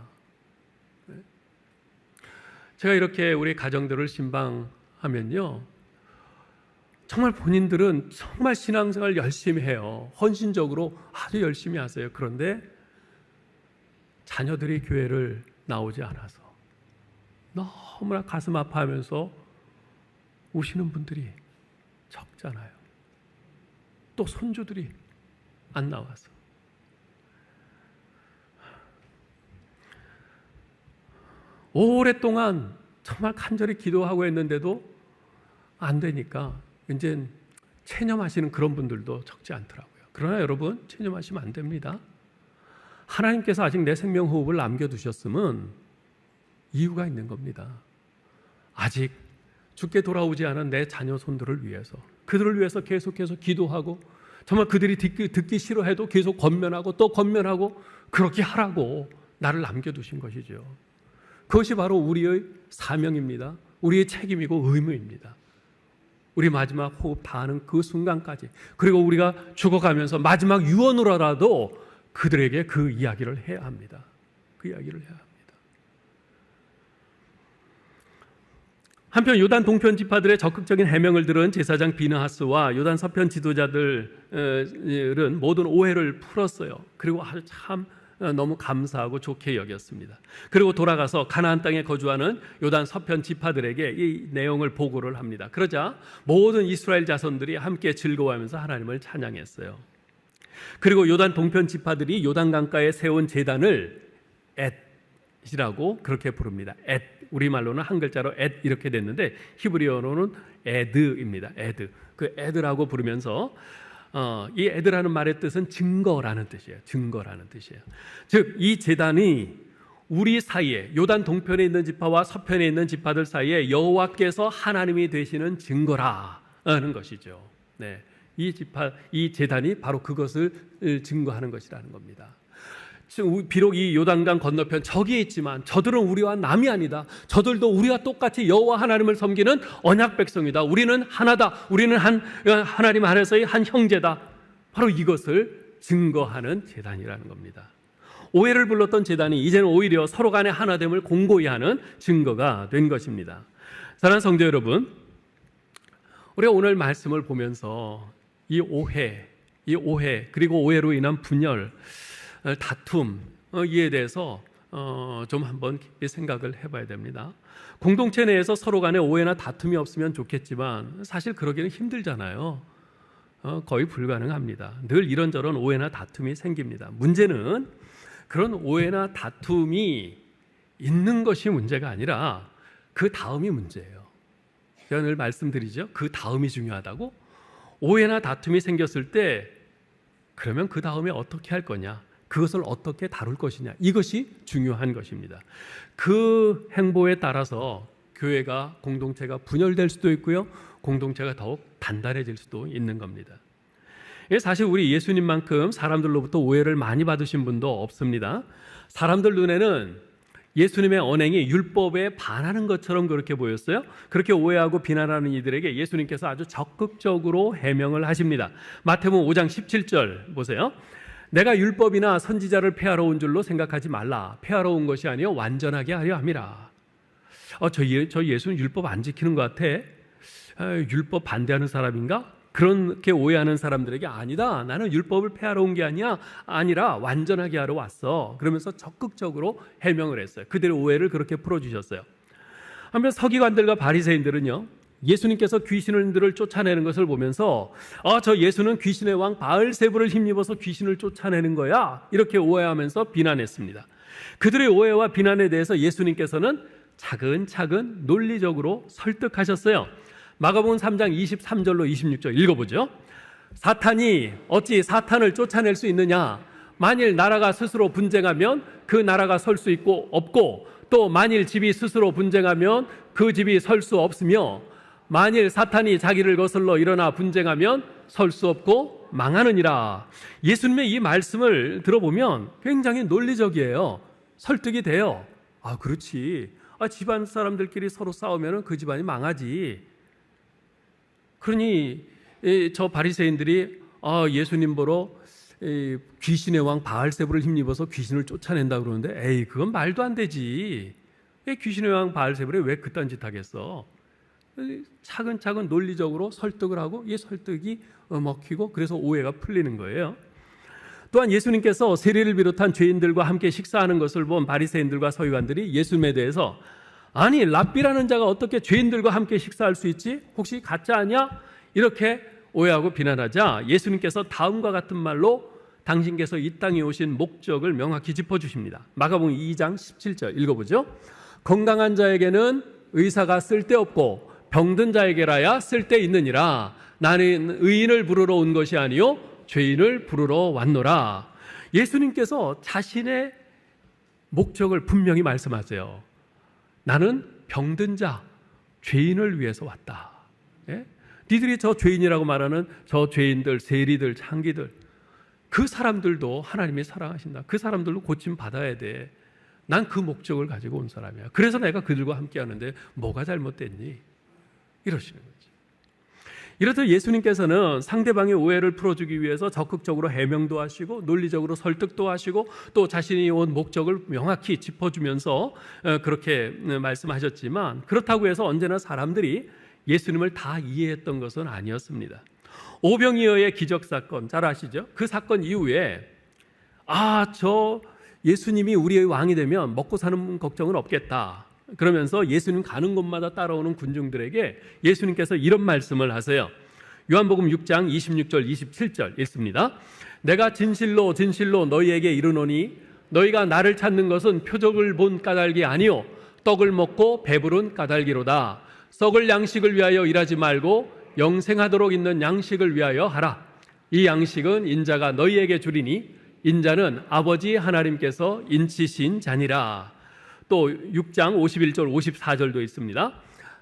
제가 이렇게 우리 가정들을 신방하면요, 정말 본인들은 정말 신앙생활 열심히 해요. 헌신적으로 아주 열심히 하세요. 그런데 자녀들이 교회를 나오지 않아서 너무나 가슴 아파하면서 우시는 분들이 적잖아요. 또 손주들이 안 나와서. 오랫동안 정말 간절히 기도하고 했는데도 안 되니까 이제 체념하시는 그런 분들도 적지 않더라고요. 그러나 여러분, 체념하시면 안 됩니다. 하나님께서 아직 내 생명 호흡을 남겨두셨으면 이유가 있는 겁니다. 아직 죽게 돌아오지 않은 내 자녀 손들을 위해서, 그들을 위해서 계속해서 기도하고 정말 그들이 듣기 싫어해도 계속 권면하고 또 권면하고 그렇게 하라고 나를 남겨두신 것이죠. 그것이 바로 우리의 사명입니다. 우리의 책임이고 의무입니다. 우리 마지막 호흡 다하는 그 순간까지, 그리고 우리가 죽어가면서 마지막 유언으로라도 그들에게 그 이야기를 해야 합니다. 그 이야기를 해야 합니다. 한편 요단 동편 지파들의 적극적인 해명을 들은 제사장 비느하스와 요단 서편 지도자들은 모든 오해를 풀었어요. 그리고 아주 참 너무 감사하고 좋게 여겼습니다. 그리고 돌아가서 가나안 땅에 거주하는 요단 서편 지파들에게 이 내용을 보고를 합니다. 그러자 모든 이스라엘 자손들이 함께 즐거워하면서 하나님을 찬양했어요. 그리고 요단 동편 지파들이 요단 강가에 세운 제단을 엣이라고 그렇게 부릅니다. 엣, 우리말로는 한 글자로 엣 이렇게 됐는데 히브리어로는 에드입니다. 에드. 그 에드라고 부르면서 이 에드라는 말의 뜻은 증거라는 뜻이에요. 증거라는 뜻이에요. 즉 이 제단이 우리 사이에 요단 동편에 있는 지파와 서편에 있는 지파들 사이에 여호와께서 하나님이 되시는 증거라는 것이죠. 네. 이 제단이 바로 그것을 증거하는 것이라는 겁니다. 비록 이 요단강 건너편 저기에 있지만 저들은 우리와 남이 아니다. 저들도 우리와 똑같이 여호와 하나님을 섬기는 언약 백성이다. 우리는 하나다. 우리는 하나님 안에서의 한 형제다. 바로 이것을 증거하는 제단이라는 겁니다. 오해를 불렀던 제단이 이제는 오히려 서로 간의 하나됨을 공고히 하는 증거가 된 것입니다. 사랑하는 성도 여러분, 우리가 오늘 말씀을 보면서 이 오해 그리고 오해로 인한 분열, 다툼 이에 대해서 좀 한번 깊이 생각을 해봐야 됩니다. 공동체 내에서 서로 간에 오해나 다툼이 없으면 좋겠지만 사실 그러기는 힘들잖아요. 거의 불가능합니다. 늘 이런저런 오해나 다툼이 생깁니다. 문제는 그런 오해나 다툼이 있는 것이 문제가 아니라 그 다음이 문제예요. 제가 늘 말씀드리죠. 그 다음이 중요하다고. 오해나 다툼이 생겼을 때 그러면 그 다음에 어떻게 할 거냐, 그것을 어떻게 다룰 것이냐, 이것이 중요한 것입니다. 그 행보에 따라서 교회가, 공동체가 분열될 수도 있고요, 공동체가 더욱 단단해질 수도 있는 겁니다. 사실 우리 예수님만큼 사람들로부터 오해를 많이 받으신 분도 없습니다. 사람들 눈에는 예수님의 언행이 율법에 반하는 것처럼 그렇게 보였어요. 그렇게 오해하고 비난하는 이들에게 예수님께서 아주 적극적으로 해명을 하십니다. 마태복음 5장 17절 보세요. 내가 율법이나 선지자를 폐하러 온 줄로 생각하지 말라. 폐하러 온 것이 아니요 완전하게 하려 함이라. 저 예수는 율법 안 지키는 것 같아. 율법 반대하는 사람인가? 그렇게 오해하는 사람들에게 아니다. 나는 율법을 폐하러 온 게 아니라 완전하게 하러 왔어. 그러면서 적극적으로 해명을 했어요. 그들의 오해를 그렇게 풀어주셨어요. 한편 서기관들과 바리새인들은요, 예수님께서 귀신들을 쫓아내는 것을 보면서 저 예수는 귀신의 왕 바알세불을 힘입어서 귀신을 쫓아내는 거야, 이렇게 오해하면서 비난했습니다. 그들의 오해와 비난에 대해서 예수님께서는 차근차근 논리적으로 설득하셨어요. 마가복음 3장 23절로 26절 읽어보죠. 사탄이 어찌 사탄을 쫓아낼 수 있느냐? 만일 나라가 스스로 분쟁하면 그 나라가 설 수 있고 없고, 또 만일 집이 스스로 분쟁하면 그 집이 설 수 없으며, 만일 사탄이 자기를 거슬러 일어나 분쟁하면 설 수 없고 망하느니라. 예수님의 이 말씀을 들어보면 굉장히 논리적이에요. 설득이 돼요. 그렇지. 집안 사람들끼리 서로 싸우면 그 집안이 망하지. 그러니 저 바리새인들이 예수님 보러 귀신의 왕 바알세불을 힘입어서 귀신을 쫓아낸다 그러는데, 에이, 그건 말도 안 되지. 귀신의 왕 바알세불이 왜 그딴 짓 하겠어? 차근차근 논리적으로 설득을 하고, 이 설득이 먹히고, 그래서 오해가 풀리는 거예요. 또한 예수님께서 세리를 비롯한 죄인들과 함께 식사하는 것을 본 바리새인들과 서기관들이 예수님에 대해서, 아니, 랍비라는 자가 어떻게 죄인들과 함께 식사할 수 있지? 혹시 가짜 아니야? 이렇게 오해하고 비난하자 예수님께서 다음과 같은 말로 당신께서 이 땅에 오신 목적을 명확히 짚어주십니다. 마가복음 2장 17절 읽어보죠. 건강한 자에게는 의사가 쓸데없고 병든 자에게라야 쓸데있느니라. 나는 의인을 부르러 온 것이 아니요 죄인을 부르러 왔노라. 예수님께서 자신의 목적을 분명히 말씀하세요. 나는 병든 자, 죄인을 위해서 왔다. 예? 니들이 저 죄인이라고 말하는 저 죄인들, 세리들, 창기들, 그 사람들도 하나님이 사랑하신다. 그 사람들도 고침 받아야 돼. 난 그 목적을 가지고 온 사람이야. 그래서 내가 그들과 함께 하는데 뭐가 잘못됐니? 이러시는 거죠. 이렇듯 예수님께서는 상대방의 오해를 풀어주기 위해서 적극적으로 해명도 하시고 논리적으로 설득도 하시고 또 자신이 온 목적을 명확히 짚어주면서 그렇게 말씀하셨지만, 그렇다고 해서 언제나 사람들이 예수님을 다 이해했던 것은 아니었습니다. 오병이어의 기적사건 잘 아시죠? 그 사건 이후에 저 예수님이 우리의 왕이 되면 먹고 사는 걱정은 없겠다. 그러면서 예수님 가는 곳마다 따라오는 군중들에게 예수님께서 이런 말씀을 하세요. 요한복음 6장 26절 27절 읽습니다. 내가 진실로 진실로 너희에게 이르노니 너희가 나를 찾는 것은 표적을 본 까닭이 아니요 떡을 먹고 배부른 까닭이로다. 썩을 양식을 위하여 일하지 말고 영생하도록 있는 양식을 위하여 하라. 이 양식은 인자가 너희에게 주리니 인자는 아버지 하나님께서 인치신 자니라. 또 6장 51절 54절도 있습니다.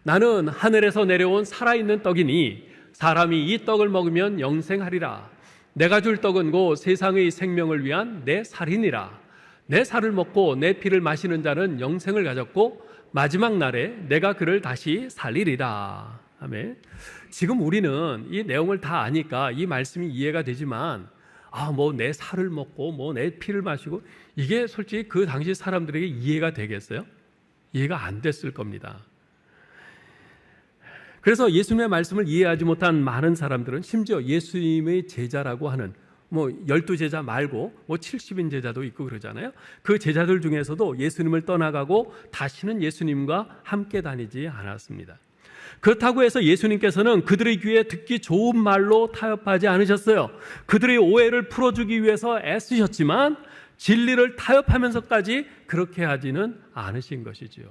나는 하늘에서 내려온 살아있는 떡이니 사람이 이 떡을 먹으면 영생하리라. 내가 줄 떡은 곧 세상의 생명을 위한 내 살이니라. 내 살을 먹고 내 피를 마시는 자는 영생을 가졌고 마지막 날에 내가 그를 다시 살리리라. 아멘. 지금 우리는 이 내용을 다 아니까 이 말씀이 이해가 되지만 뭐 내 살을 먹고 뭐 내 피를 마시고 이게 솔직히 그 당시 사람들에게 이해가 되겠어요? 이해가 안 됐을 겁니다. 그래서 예수님의 말씀을 이해하지 못한 많은 사람들은 심지어 예수님의 제자라고 하는 12제자 말고 70인 제자도 있고 그러잖아요. 그 제자들 중에서도 예수님을 떠나가고 다시는 예수님과 함께 다니지 않았습니다. 그렇다고 해서 예수님께서는 그들의 귀에 듣기 좋은 말로 타협하지 않으셨어요. 그들의 오해를 풀어주기 위해서 애쓰셨지만 진리를 타협하면서까지 그렇게 하지는 않으신 것이지요.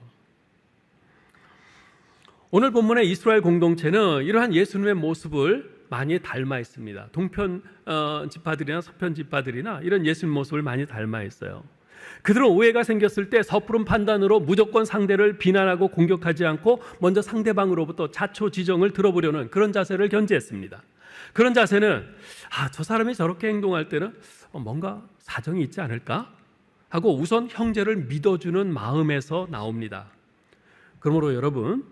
오늘 본문의 이스라엘 공동체는 이러한 예수님의 모습을 많이 닮아 있습니다. 동편 지파들이나 서편 지파들이나 이런 예수님 모습을 많이 닮아 있어요. 그들은 오해가 생겼을 때 섣부른 판단으로 무조건 상대를 비난하고 공격하지 않고 먼저 상대방으로부터 자초지종을 들어보려는 그런 자세를 견지했습니다. 그런 자세는 저 사람이 저렇게 행동할 때는 뭔가 사정이 있지 않을까 하고 우선 형제를 믿어주는 마음에서 나옵니다. 그러므로 여러분,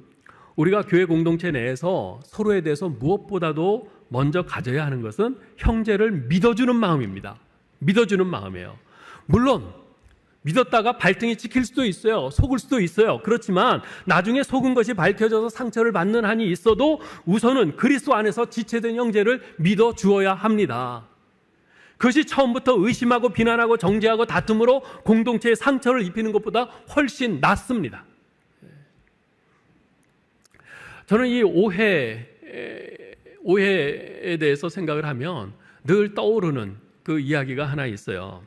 우리가 교회 공동체 내에서 서로에 대해서 무엇보다도 먼저 가져야 하는 것은 형제를 믿어주는 마음입니다. 믿어주는 마음이에요. 물론 믿었다가 발등이 찍힐 수도 있어요. 속을 수도 있어요. 그렇지만 나중에 속은 것이 밝혀져서 상처를 받는 한이 있어도 우선은 그리스도 안에서 지체된 형제를 믿어주어야 합니다. 그것이 처음부터 의심하고 비난하고 정죄하고 다툼으로 공동체에 상처를 입히는 것보다 훨씬 낫습니다. 저는 이 오해에 대해서 생각을 하면 늘 떠오르는 그 이야기가 하나 있어요.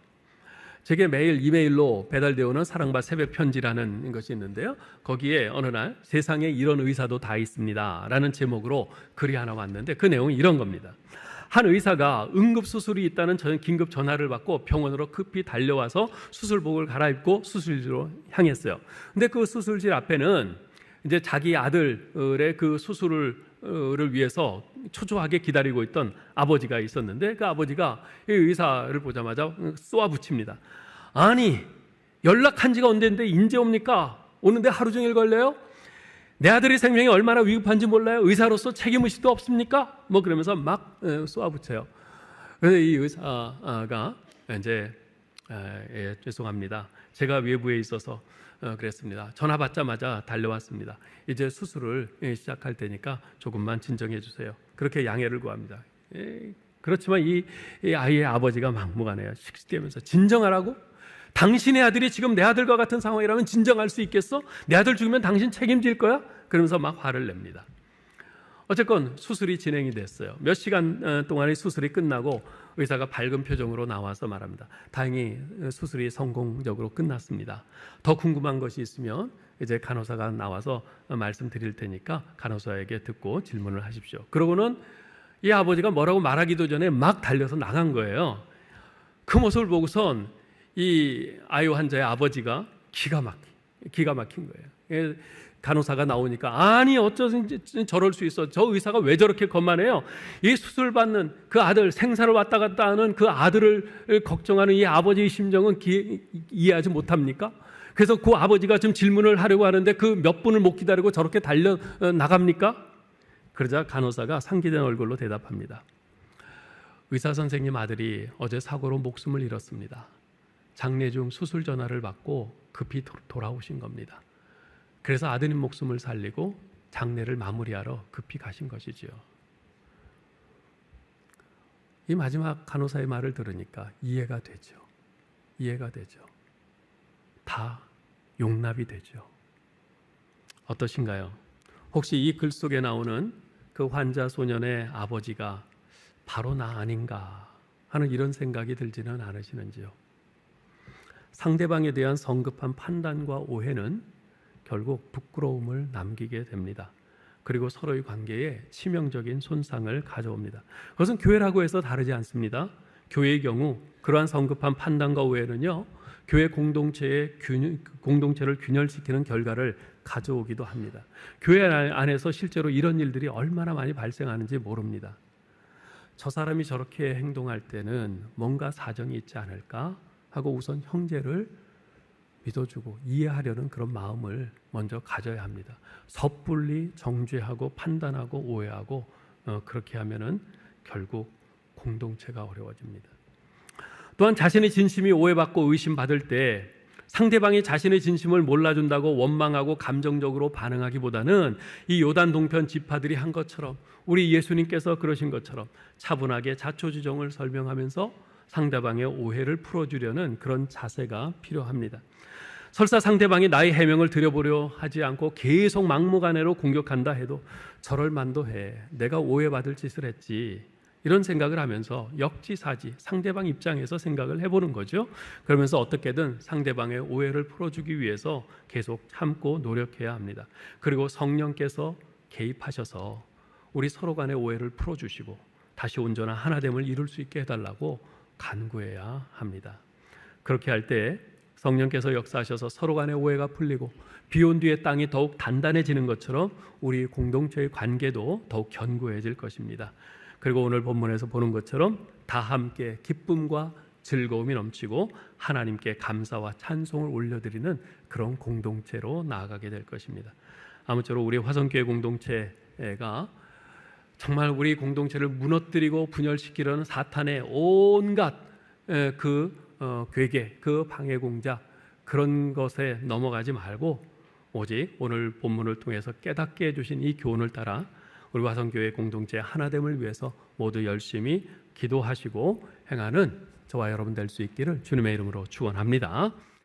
제게 매일 이메일로 배달되어 오는 사랑과 새벽 편지라는 것이 있는데요. 거기에 어느 날 세상에 이런 의사도 다 있습니다 라는 제목으로 글이 하나 왔는데 그 내용은 이런 겁니다. 한 의사가 응급수술이 있다는 긴급 전화를 받고 병원으로 급히 달려와서 수술복을 갈아입고 수술실로 향했어요. 근데 그 수술실 앞에는 이제 자기 아들의 그 수술을 위해서 초조하게 기다리고 있던 아버지가 있었는데 그 아버지가 이 의사를 보자마자 쏘아붙입니다. 아니, 연락한 지가 언젠데 인제 옵니까? 오는데 하루 종일 걸려요? 내 아들의 생명이 얼마나 위급한지 몰라요? 의사로서 책임의식도 없습니까? 그러면서 막 쏘아붙여요. 그래서 이 의사가 이제 죄송합니다. 제가 외부에 있어서 그랬습니다. 전화 받자마자 달려왔습니다. 이제 수술을 시작할 테니까 조금만 진정해 주세요. 그렇게 양해를 구합니다. 그렇지만 이 아이의 아버지가 막무가내요. 씩씩대면서 진정하라고? 당신의 아들이 지금 내 아들과 같은 상황이라면 진정할 수 있겠어? 내 아들 죽으면 당신 책임질 거야? 그러면서 막 화를 냅니다. 어쨌건 수술이 진행이 됐어요. 몇 시간 동안의 수술이 끝나고 의사가 밝은 표정으로 나와서 말합니다. 다행히 수술이 성공적으로 끝났습니다. 더 궁금한 것이 있으면 이제 간호사가 나와서 말씀드릴 테니까 간호사에게 듣고 질문을 하십시오. 그러고는 이 아버지가 뭐라고 말하기도 전에 막 달려서 나간 거예요. 그 모습을 보고선 이 아이 환자의 아버지가 기가 막힌 거예요. 간호사가 나오니까 아니 어쩌든지 저럴 수 있어. 저 의사가 왜 저렇게 거만해요? 이 수술 받는 그 아들, 생사를 왔다 갔다 하는 그 아들을 걱정하는 이 아버지의 심정은 이해하지 못합니까? 그래서 그 아버지가 지금 질문을 하려고 하는데 그 몇 분을 못 기다리고 저렇게 달려 나갑니까? 그러자 간호사가 상기된 얼굴로 대답합니다. 의사 선생님 아들이 어제 사고로 목숨을 잃었습니다. 장례 중 수술 전화를 받고 급히 돌아오신 겁니다. 그래서 아드님 목숨을 살리고 장례를 마무리하러 급히 가신 것이지요. 이 마지막 간호사의 말을 들으니까 이해가 되죠. 다 용납이 되죠. 어떠신가요? 혹시 이 글 속에 나오는 그 환자 소년의 아버지가 바로 나 아닌가 하는 이런 생각이 들지는 않으시는지요? 상대방에 대한 성급한 판단과 오해는 결국 부끄러움을 남기게 됩니다. 그리고 서로의 관계에 치명적인 손상을 가져옵니다. 그것은 교회라고 해서 다르지 않습니다. 교회의 경우 그러한 성급한 판단과 오해는요, 교회 공동체를 균열시키는 결과를 가져오기도 합니다. 교회 안에서 실제로 이런 일들이 얼마나 많이 발생하는지 모릅니다. 저 사람이 저렇게 행동할 때는 뭔가 사정이 있지 않을까 하고 우선 형제를 믿어주고 이해하려는 그런 마음을 먼저 가져야 합니다. 섣불리 정죄하고 판단하고 오해하고 그렇게 하면은 결국 공동체가 어려워집니다. 또한 자신의 진심이 오해받고 의심받을 때 상대방이 자신의 진심을 몰라준다고 원망하고 감정적으로 반응하기보다는 이 요단 동편 지파들이 한 것처럼, 우리 예수님께서 그러신 것처럼 차분하게 자초지종을 설명하면서 상대방의 오해를 풀어주려는 그런 자세가 필요합니다. 설사 상대방이 나의 해명을 들여보려 하지 않고 계속 막무가내로 공격한다 해도 저럴 만도 해, 내가 오해받을 짓을 했지, 이런 생각을 하면서 역지사지 상대방 입장에서 생각을 해보는 거죠. 그러면서 어떻게든 상대방의 오해를 풀어주기 위해서 계속 참고 노력해야 합니다. 그리고 성령께서 개입하셔서 우리 서로 간의 오해를 풀어주시고 다시 온전한 하나됨을 이룰 수 있게 해달라고 간구해야 합니다. 그렇게 할 때 성령께서 역사하셔서 서로 간의 오해가 풀리고 비온 뒤에 땅이 더욱 단단해지는 것처럼 우리 공동체의 관계도 더욱 견고해질 것입니다. 그리고 오늘 본문에서 보는 것처럼 다 함께 기쁨과 즐거움이 넘치고 하나님께 감사와 찬송을 올려드리는 그런 공동체로 나아가게 될 것입니다. 아무쪼록 우리 화성교회 공동체가 정말 우리 공동체를 무너뜨리고 분열시키려는 사탄의 온갖 그 괴계, 그 방해 공작, 그런 것에 넘어가지 말고 오직 오늘 본문을 통해서 깨닫게 해주신 이 교훈을 따라 우리 화성교회 공동체 하나됨을 위해서 모두 열심히 기도하시고 행하는 저와 여러분 될 수 있기를 주님의 이름으로 축원합니다.